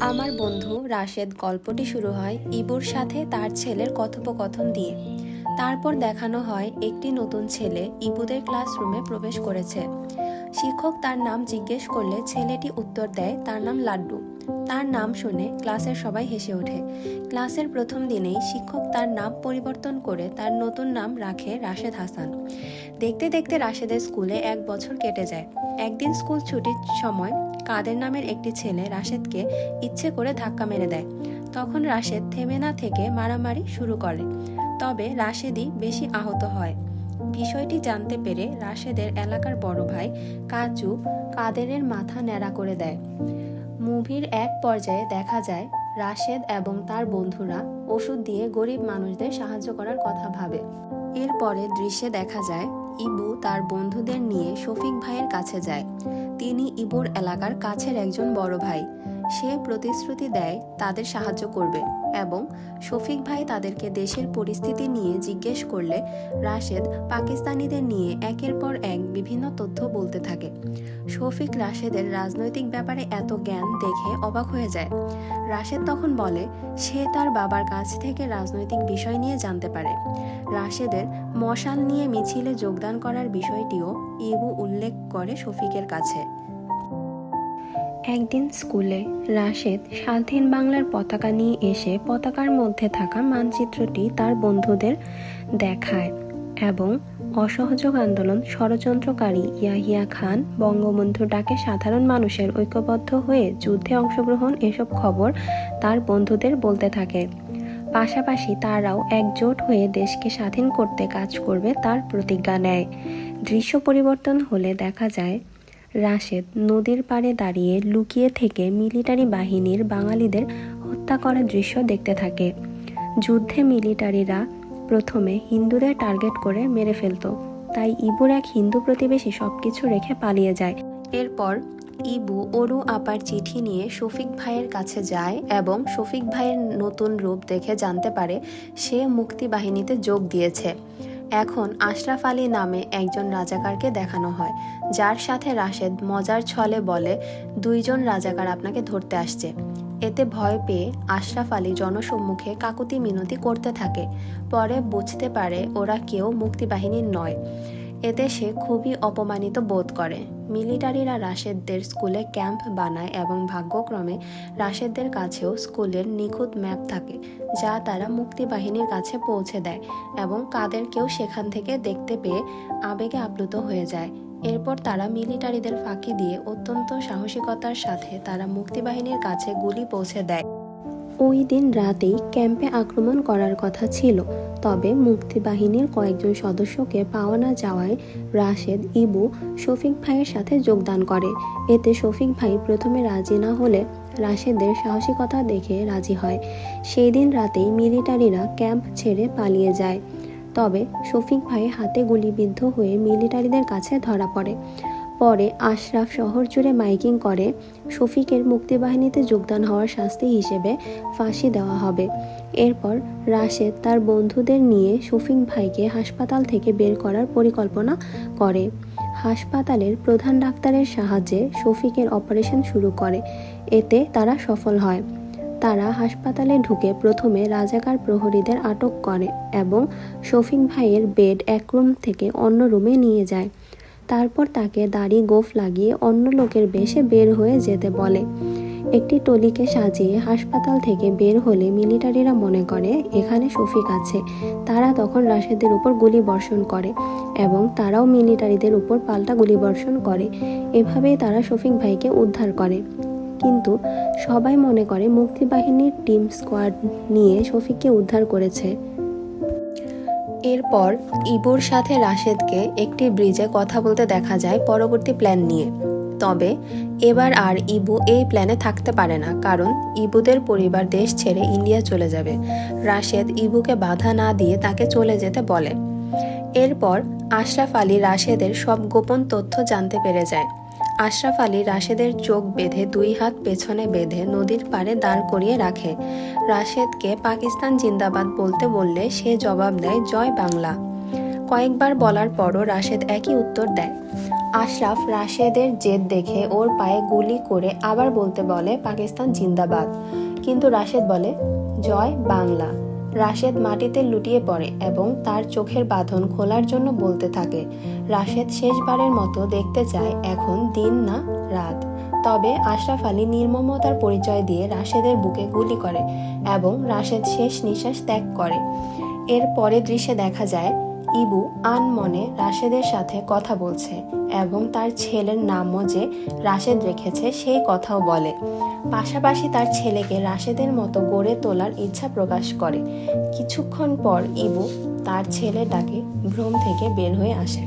আমার বন্ধু রাশেদ গল্পটি শুরু হয় ইবুর সাথে তার ছেলের কথোপকথন দিয়ে। তারপর দেখানো হয় একটি নতুন ছেলে ইবুদের ক্লাসরুমে প্রবেশ করেছে। শিক্ষক তার নাম জিজ্ঞেস করলে ছেলেটি উত্তর দেয় তার নাম লাড্ডু। তার নাম শুনে ক্লাসের সবাই হেসে ওঠে। ক্লাসের প্রথম দিনেই শিক্ষক তার নাম পরিবর্তন করে তার নতুন নাম রাখে রাশেদ হাসান। দেখতে দেখতে রাশেদের স্কুলে 1 বছর কেটে যায়। একদিন স্কুল ছুটির সময় কাদের নামের একটি ছেলে রাশেদকে ইচ্ছে করে ধাক্কা মেরে দেয়। তখন রাশেদ থেমে না থেকে মারামারি শুরু করে, তবে রাশেদই বেশি আহত হয়। বিষয়টি জানতে পেরে রাশেদের এলাকার বড় ভাই কাজু কাদেরের মাথা ন্যাড়া করে দেয়। মুভির এক পর্যায়ে দেখা যায় রাশেদ এবং তার বন্ধুরা ওষুধ দিয়ে গরিব মানুষদের সাহায্য করার কথা ভাবে। এরপরে দৃশ্যে দেখা যায় ইবু তার বন্ধুদের নিয়ে শফিক ভাইয়ের কাছে যায়। তিনি ইবুর এলাকার কাছের একজন বড় ভাই। সে প্রতিশ্রুতি দেয় তাদের সাহায্য করবে এবং শফিক ভাই তাদেরকে দেশের পরিস্থিতি নিয়ে জিজ্ঞেস করলে রাশেদ পাকিস্তানিদের নিয়ে একের পর এক বিভিন্ন তথ্য বলতে থাকে। শফিক রাশেদের রাজনৈতিক ব্যাপারে এত জ্ঞান দেখে অবাক হয়ে যায়। রাশেদ তখন বলে সে তার বাবার কাছ থেকে রাজনৈতিক বিষয় নিয়ে জানতে পারে। রাশেদের মশাল নিয়ে মিছিলে যোগদান করার বিষয়টিও ইবু উল্লেখ করে শফিকের কাছে। একদিন স্কুলে রাশেদ স্বাধীন বাংলার পতাকা নিয়ে এসে পতাকার মধ্যে থাকা মানচিত্রটি তার বন্ধুদের দেখায় এবং অসহযোগ আন্দোলন ষড়যন্ত্রকারী ইয়াহিয়া খান বঙ্গবন্ধুর ডাকে সাধারণ মানুষের ঐক্যবদ্ধ হয়ে যুদ্ধে অংশগ্রহণ এসব খবর তার বন্ধুদের বলতে থাকে। পাশাপাশি তারাও একজোট হয়ে দেশকে স্বাধীন করতে কাজ করবে তার প্রতিজ্ঞা নেয়। দৃশ্য পরিবর্তন হলে দেখা যায় রাশেদ নদীর পাড়ে দাঁড়িয়ে লুকিয়ে থেকে মিলিটারি বাহিনীর বাঙালিদের হত্যা করার দৃশ্য দেখতে থাকে। যুদ্ধে মিলিটারিরা প্রথমে হিন্দুদের টার্গেট করে মেরে ফেলত, তাই ইবুর এক হিন্দু প্রতিবেশী সবকিছু রেখে পালিয়ে যায়। এরপর ইবু অরু আপার চিঠি নিয়ে শফিক ভাইয়ের কাছে যায় এবং শফিক ভাইয়ের নতুন রূপ দেখে জানতে পারে সে মুক্তি বাহিনীতে যোগ দিয়েছে। এখন আশরাফ আলী নামে একজন রাজাকারকে দেখানো হয়, যার সাথে রাশেদ মজার ছলে বলে 2 জন রাজাকার আপনাকে ধরতে আসছে। এতে ভয় পেয়ে আশরাফ আলী জনসম্মুখে কাকুতি মিনতি করতে থাকে। পরে বুঝতে পারে ওরা কেউ মুক্তিবাহিনীর নয়। এতে সে খুবই অপমানিত বোধ করে। মিলিটারিরা রাশেদদের স্কুলে ক্যাম্প বানায় এবং ভাগ্যক্রমে রাশেদদের কাছেও স্কুলের নিখুঁত ম্যাপ থাকে, যা তারা মুক্তিবাহিনীর কাছে পৌঁছে দেয় এবং কাদেরকেও সেখান থেকে দেখতে পেয়ে আবেগে আপ্লুত হয়ে যায়। এরপর তারা মিলিটারিদের ফাঁকি দিয়ে অত্যন্ত সাহসিকতার সাথে তারা মুক্তিবাহিনীর কাছে গুলি পৌঁছে দেয়। ওই দিন রাতেই ক্যাম্পে আক্রমণ করার কথা ছিল, তবে মুক্তিবাহিনীর কয়েকজন সদস্যকে পাওয়া না যাওয়ায় রাশেদ ইবু শফিক ভাইয়ের সাথে যোগদান করে। এতে শফিক ভাই প্রথমে রাজি না হলে রাশেদের সাহসিকতা দেখে রাজি হয়। সেই দিন রাতেই মিলিটারিরা ক্যাম্প ছেড়ে পালিয়ে যায়, তবে শফিক ভাই হাতে গুলিবিদ্ধ হয়ে মিলিটারিদের কাছে ধরা পড়ে। পরে আশরাফ শহর জুড়ে মাইকিং করে শফিকের মুক্তিবাহিনীতে যোগদান হওয়ার শাস্তি হিসেবে ফাঁসি দেওয়া হবে। এরপর রাশেদ তার বন্ধুদের নিয়ে শফিক ভাইকে হাসপাতাল থেকে বের করার পরিকল্পনা করে। হাসপাতালের প্রধান ডাক্তারের সাহায্যে শফিকের অপারেশন শুরু করে। এতে তারা সফল হয়। তারা হাসপাতালে ঢুকে প্রথমে রাজাকার প্রহরীদের আটক করে এবং শফিক ভাইয়ের বেড এক রুম থেকে অন্য রুমে নিয়ে যায়। তারপর তাকে দাড়ি গোঁফ লাগিয়ে অন্য লোকের বেশে বের হয়ে যেতে বলে। একটি টলিকে সাজিয়ে হাসপাতাল থেকে বের হলে মিলিটারিরা মনে করে এখানে শফিক আছে। তারা তখন রাশেদের উপর গুলি বর্ষণ করে এবং তারাও মিলিটারিদের উপর পাল্টা গুলি বর্ষণ করে। এভাবেই তারা শফিক ভাইকে উদ্ধার করে। কিন্তু সবাই মনে করে মুক্তিবাহিনীর টিম স্কোয়াড নিয়ে শফিককে উদ্ধার করেছে। এরপর ইবুর সাথে রাশেদকে একটি ব্রিজে কথা বলতে দেখা যায় পরবর্তী প্ল্যান নিয়ে। তবে এবার আর ইবু এই প্ল্যানে থাকতে পারে না, কারণ ইবুদের পরিবার দেশ ছেড়ে ইন্ডিয়া চলে যাবে। রাশেদ ইবুকে বাধা না দিয়ে তাকে চলে যেতে বলে। এরপর আশরাফ আলী রাশেদের সব গোপন তথ্য জানতে পেরে যায়। আশরাফ আলী রাশেদের চোখ বেঁধে 2 হাত পেছনে বেঁধে নদীর পাড়ে দাঁড় করিয়ে রাখে। রাশেদকে পাকিস্তান জিন্দাবাদ বলতে বললে সে জবাব দেয় জয় বাংলা। কয়েকবার বলার পরও রাশেদ একই উত্তর দেয়। আশরাফ রাশেদের জেদ দেখে ওর পায়ে গুলি করে আবার বলতে বলে পাকিস্তান জিন্দাবাদ, কিন্তু রাশেদ বলে জয় বাংলা। রাশেদ মাটিতে লুটিয়ে পড়ে এবং তার চোখের বাঁধন খোলার জন্য বলতে থাকে। রাশেদ শেষবারের মতো দেখতে চায় এখন দিন না রাত। তবে আশরাফ আলী নির্মমতার পরিচয় দিয়ে রাশেদের বুকে গুলি করে এবং রাশেদ শেষ নিঃশ্বাস ত্যাগ করে। এর পরের দৃশ্যে দেখা যায় ইবু আনমনে রাশেদের সাথে কথা বলছে এবং তার ছেলের নামও যে রাশেদ রেখেছে সেই কথাও বলে। পাশাপাশি তার ছেলেকে রাশেদের মতো গড়ে তোলার ইচ্ছা প্রকাশ করে। কিছুক্ষণ পর ইবু তার ছেলের ডাকে ভ্রম থেকে বের হয়ে আসে।